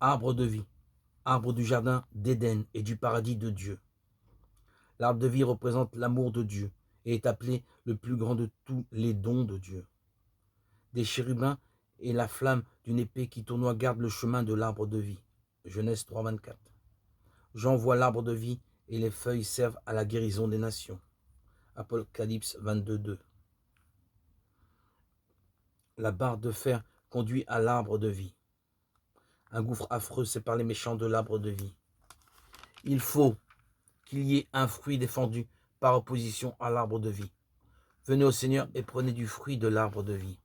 Arbre de vie, arbre du jardin d'Éden et du paradis de Dieu. L'arbre de vie représente l'amour de Dieu et est appelé le plus grand de tous les dons de Dieu. Des chérubins et la flamme d'une épée qui tournoie gardent le chemin de l'arbre de vie. Genèse 3, 24. Jean voit l'arbre de vie et les feuilles servent à la guérison des nations. Apocalypse 22, 2. La barre de fer conduit à l'arbre de vie. Un gouffre affreux sépare les méchants de l'arbre de vie. Il faut qu'il y ait un fruit défendu par opposition à l'arbre de vie. Venez au Seigneur et prenez du fruit de l'arbre de vie.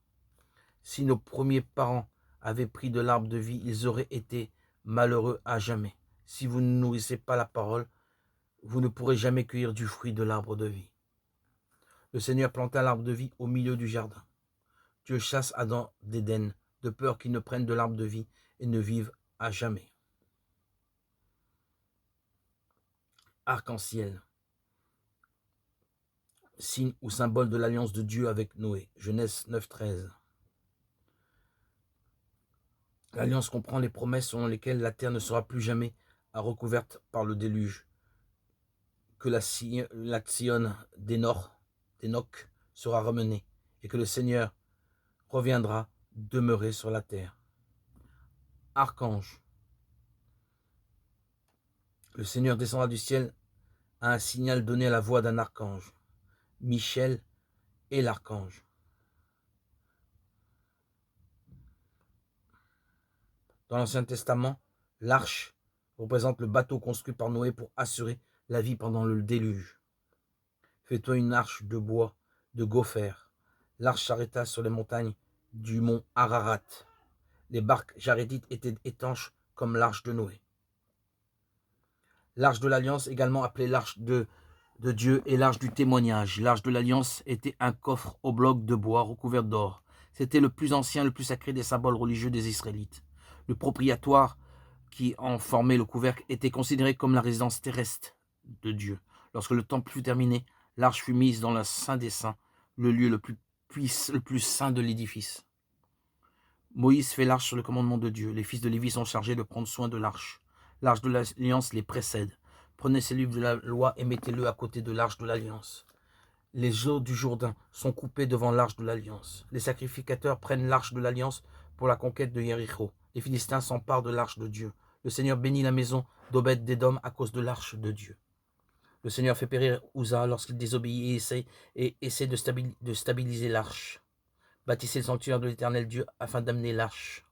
Si nos premiers parents avaient pris de l'arbre de vie, ils auraient été malheureux à jamais. Si vous ne nourrissez pas la parole, vous ne pourrez jamais cueillir du fruit de l'arbre de vie. Le Seigneur planta l'arbre de vie au milieu du jardin. Dieu chasse Adam d'Éden, de peur qu'il ne prenne de l'arbre de vie et ne vive à jamais. Arc-en-ciel, signe ou symbole de l'alliance de Dieu avec Noé. Genèse 9, 13. L'alliance comprend les promesses selon lesquelles la terre ne sera plus jamais recouverte par le déluge, que la Sion d'Enoch sera ramenée et que le Seigneur reviendra demeurer sur la terre. Archange. Le Seigneur descendra du ciel à un signal donné à la voix d'un archange. Michel et l'archange. Dans l'Ancien Testament, l'arche représente le bateau construit par Noé pour assurer la vie pendant le déluge. Fais-toi une arche de bois, de gopher. L'arche s'arrêta sur les montagnes du mont Ararat. Les barques jarédites étaient étanches comme l'arche de Noé. L'arche de l'Alliance, également appelée l'arche de Dieu et l'arche du témoignage. L'arche de l'Alliance était un coffre au bloc de bois recouvert d'or. C'était le plus ancien, le plus sacré des symboles religieux des Israélites. Le propriétaire qui en formait le couvercle était considéré comme la résidence terrestre de Dieu. Lorsque le temple fut terminé, l'arche fut mise dans le Saint des Saints, le lieu le plus saint de l'édifice. Moïse fait l'arche sur le commandement de Dieu. Les fils de Lévi sont chargés de prendre soin de l'arche. L'arche de l'Alliance les précède. Prenez ces livres de la loi et mettez-le à côté de l'arche de l'Alliance. Les eaux du Jourdain sont coupées devant l'arche de l'Alliance. Les sacrificateurs prennent l'arche de l'Alliance pour la conquête de Jéricho. Les Philistins s'emparent de l'arche de Dieu. Le Seigneur bénit la maison d'Obed-Édom à cause de l'arche de Dieu. Le Seigneur fait périr Uza lorsqu'il désobéit et essaie de stabiliser l'arche. Bâtissez le sanctuaire de l'Éternel Dieu afin d'amener l'arche.